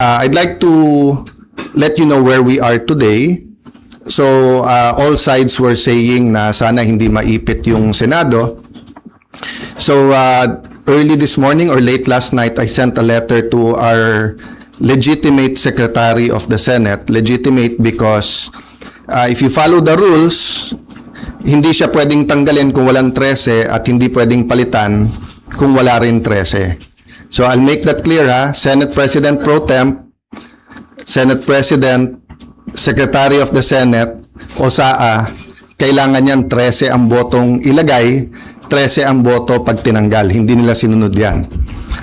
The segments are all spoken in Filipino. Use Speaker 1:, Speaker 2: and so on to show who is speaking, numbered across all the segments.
Speaker 1: I'd like to let you know where we are today. So, all sides were saying na sana hindi maipit yung Senado. So, early this morning or late last night, I sent a letter to our legitimate Secretary of the Senate. Legitimate because if you follow the rules, hindi siya pwedeng tanggalin kung walang 13 at hindi pwedeng palitan kung wala rin 13. So I'll make that clear, ha? Senate President Pro Temp, Senate President, Secretary of the Senate, o SAA, kailangan niyan 13 ang botong ilagay, 13 ang boto pag tinanggal. Hindi nila sinunod yan.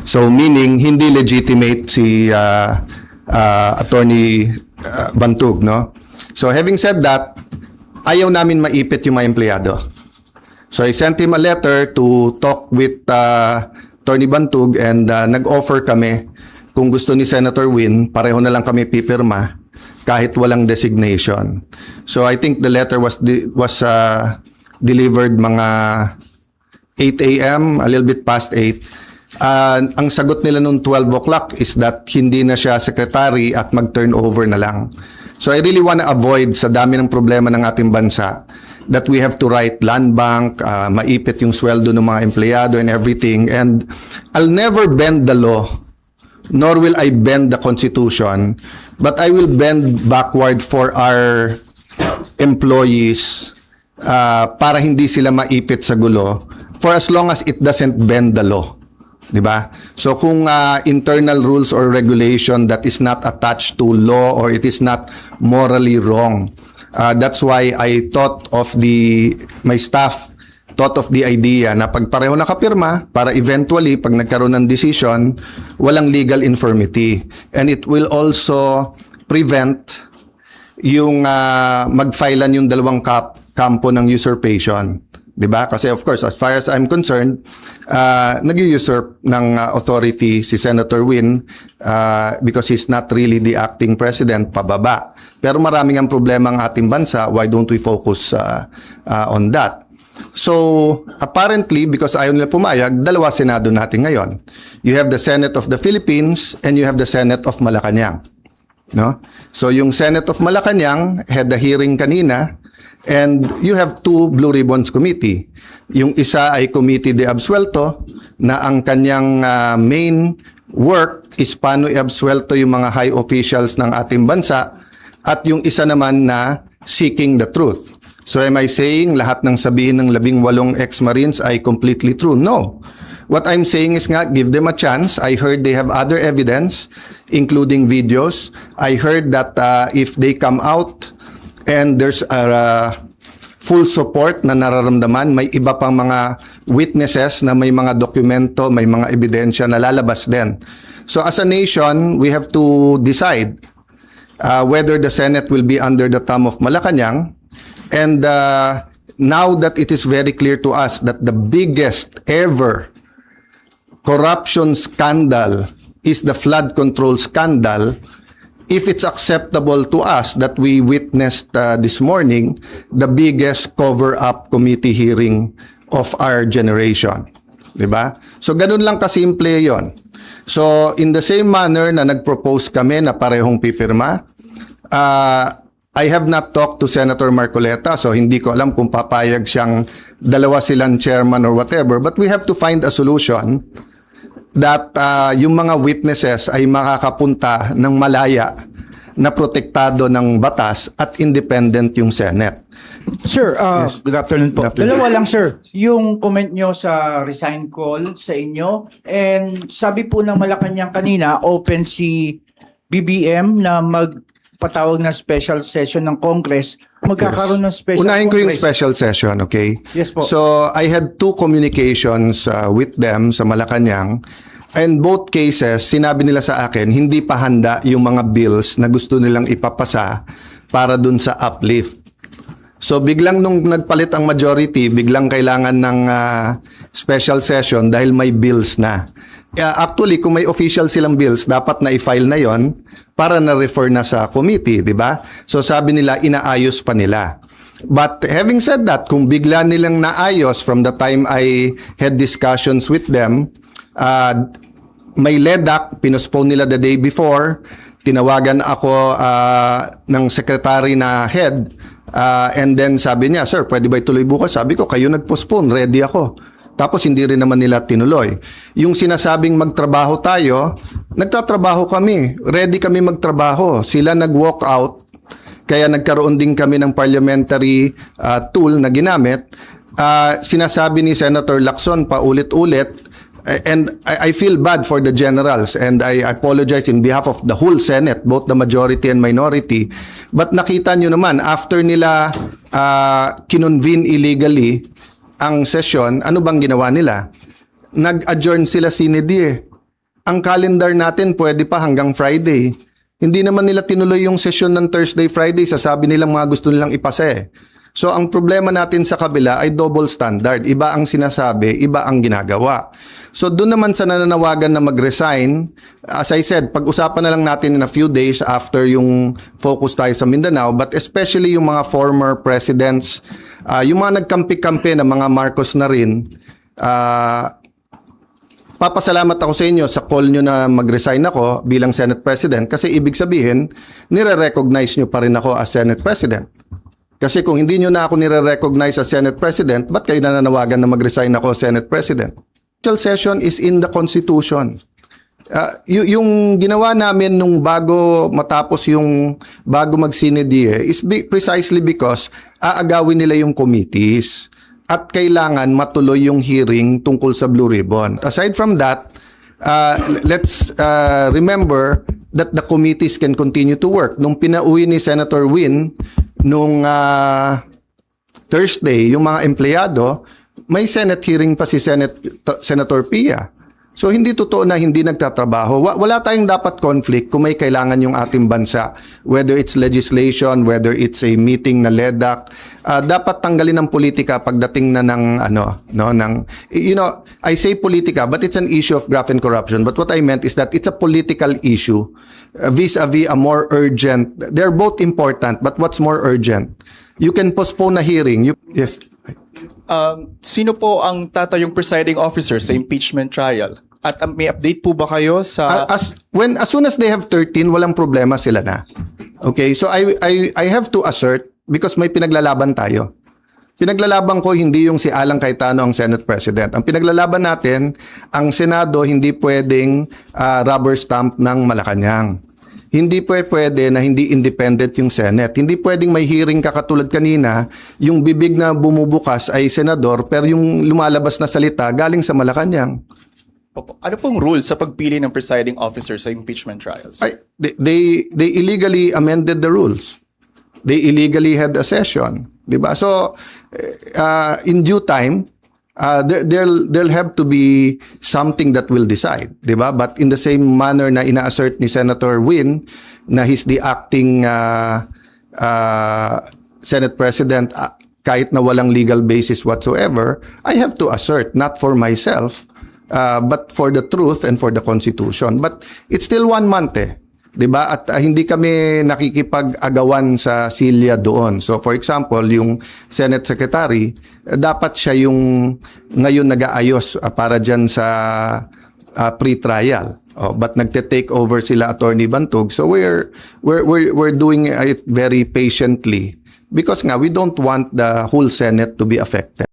Speaker 1: So meaning, hindi legitimate si Attorney Bantug, no? So having said that, ayaw namin maipit yung mga empleyado. So I sent him a letter to talk with Attorney Bantug and nag-offer kami kung gusto ni Senator Win, pareho na lang kami pipirma kahit walang designation. So I think the letter was delivered mga 8 a.m., a little bit past 8. Ang sagot nila noong 12 o'clock is that hindi na siya secretary at mag-turnover na lang. So I really want to avoid sa dami ng problema ng ating bansa that we have to write land bank, maipit yung sweldo ng mga empleyado and everything. And I'll never bend the law, nor will I bend the Constitution, but I will bend backward for our employees para hindi sila maipit sa gulo for as long as it doesn't bend the law. Diba? So kung internal rules or regulation that is not attached to law or it is not morally wrong, that's why I thought of my staff thought of the idea na pag pareho nakapirma para eventually pag nagkaroon ng decision, walang legal infirmity. And it will also prevent yung magfilean yung dalawang kampo ng usurpation. Diba? Kasi of course, as far as I'm concerned, nag-usurp ng authority si Senator Win because he's not really the acting president, pababa. Pero maraming ang problema ang ating bansa, why don't we focus on that? So, apparently, because ayaw nila pumayag, dalawa Senado natin ngayon. You have the Senate of the Philippines and you have the Senate of Malacanang. No? So, yung Senate of Malacanang had the hearing kanina. And you have two Blue Ribbons Committee. Yung isa ay Committee de Absuelto na ang kanyang main work is paano i-absuelto yung mga high officials ng ating bansa at yung isa naman na seeking the truth. So am I saying lahat ng sabihin ng 18 ex-Marines ay completely true? No. What I'm saying is nga, give them a chance. I heard they have other evidence, including videos. I heard that if they come out and there's full support na nararamdaman, may iba pang mga witnesses na may mga dokumento, may mga ebidensya na lalabas din. So as a nation, we have to decide whether the Senate will be under the thumb of Malacanang. And now that it is very clear to us that the biggest ever corruption scandal is the flood control scandal, if it's acceptable to us that we witnessed this morning, the biggest cover-up committee hearing of our generation. Diba? So, ganun lang kasimple yon. So, in the same manner na nag-propose kami na parehong pipirma, I have not talked to Senator Marcoleta, so hindi ko alam kung papayag siyang dalawa silang chairman or whatever, but we have to find a solution that yung mga witnesses ay makakapunta ng malaya na protektado ng batas at independent yung Senate.
Speaker 2: Sir,
Speaker 1: Yes.
Speaker 2: good afternoon po.
Speaker 1: Good afternoon.
Speaker 2: Dalawa lang, sir. Yung comment nyo sa resign call sa inyo, and sabi po ng Malacanang kanina, open si BBM na magpatawag na special session ng Congress. Magkakaroon ng special
Speaker 1: Unahin ko yung
Speaker 2: Congress.
Speaker 1: special session, okay?
Speaker 2: Yes po.
Speaker 1: So, I had two communications with them sa Malacanang. And both cases, sinabi nila sa akin, hindi pa handa yung mga bills na gusto nilang ipapasa para dun sa uplift. So biglang nung nagpalit ang majority, biglang kailangan ng special session dahil may bills na. Actually, kung may official silang bills, dapat na i-file na yon para na-refer na sa committee, di ba? So sabi nila, inaayos pa nila. But having said that, kung bigla nilang naayos from the time I had discussions with them, may LEDAC, pinospone nila the day before, tinawagan ako ng secretary na head, and then sabi niya, "Sir, pwede ba ituloy bukas?" Sabi ko, "Kayo nag-postpone, ready ako." Tapos hindi rin naman nila tinuloy. Yung sinasabing magtrabaho tayo, nagtatrabaho kami. Ready kami magtrabaho. Sila nag-walk out, kaya nagkaroon din kami ng parliamentary tool na ginamit. Sinasabi ni Senator Lacson paulit-ulit, and I feel bad for the generals, and I apologize in behalf of the whole Senate, both the majority and minority. But nakita nyo naman, after nila kinonvene illegally ang session, ano bang ginawa nila? Nag-adjourn sila sine die. Ang calendar natin pwede pa hanggang Friday. Hindi naman nila tinuloy yung session ng Thursday, Friday. Sasabi nilang mga gusto nilang ipasa eh. So ang problema natin sa kabila ay double standard. Iba ang sinasabi, iba ang ginagawa. So doon naman sa nananawagan na mag-resign, as I said, pag-usapan na lang natin in a few days after yung focus tayo sa Mindanao, but especially yung mga former presidents, yung mga nagkampi-kampi na mga Marcos na rin, papasalamat ako sa inyo sa call nyo na mag-resign ako bilang Senate President, kasi ibig sabihin, nire-recognize nyo pa rin ako as Senate President. Kasi kung hindi nyo na ako nire-recognize as Senate President, ba't kayo nananawagan na mag-resign ako as Senate President? Special session is in the Constitution. Yung ginawa namin nung bago matapos yung bago mag-sine die is precisely because aagawin nila yung committees at kailangan matuloy yung hearing tungkol sa Blue Ribbon. Aside from that, let's remember that the committees can continue to work. Nung pinauwi ni Senator Win nung Thursday, yung mga empleyado, may Senate hearing pa si Senator Pia. So hindi totoo na hindi nagtatrabaho. Wala tayong dapat conflict kung may kailangan yung ating bansa, whether it's legislation, whether it's a meeting na LEDAC. Dapat tanggalin ng politika pagdating na ng I say politika, but it's an issue of graft and corruption. But what I meant is that it's a political issue vis-a-vis a more urgent. They're both important, but what's more urgent? You can postpone a hearing. Yes.
Speaker 3: Sino po ang tatayong presiding officer sa impeachment trial? At may update po ba kayo sa...
Speaker 1: As soon as they have 13, walang problema sila na. Okay, so I have to assert, because may pinaglalaban tayo. Pinaglalaban ko hindi yung si Alan Cayetano ang Senate President. Ang pinaglalaban natin, ang Senado hindi pwedeng rubber stamp ng Malacanang. Hindi pwede na hindi independent yung Senate. Hindi pwedeng may hearing ka katulad kanina, yung bibig na bumubukas ay senador, pero yung lumalabas na salita galing sa Malacanang.
Speaker 3: Ano pong rule sa pagpili ng presiding officer sa impeachment trials?
Speaker 1: They illegally amended the rules. They illegally had a session, di ba? So in due time, there'll have to be something that will decide, di ba? But in the same manner na ina-assert ni Senator Win na he's the acting Senate President kahit na walang legal basis whatsoever, I have to assert, not for myself, but for the truth and for the Constitution. But it's still 1 month eh. 'Di ba? At hindi kami nakikipag-agawan sa silya doon. So for example, yung Senate Secretary, dapat siya yung ngayon nag-aayos para diyan sa pre-trial. But nagte-take over sila Attorney Bantog. So we're doing it very patiently because nga we don't want the whole Senate to be affected.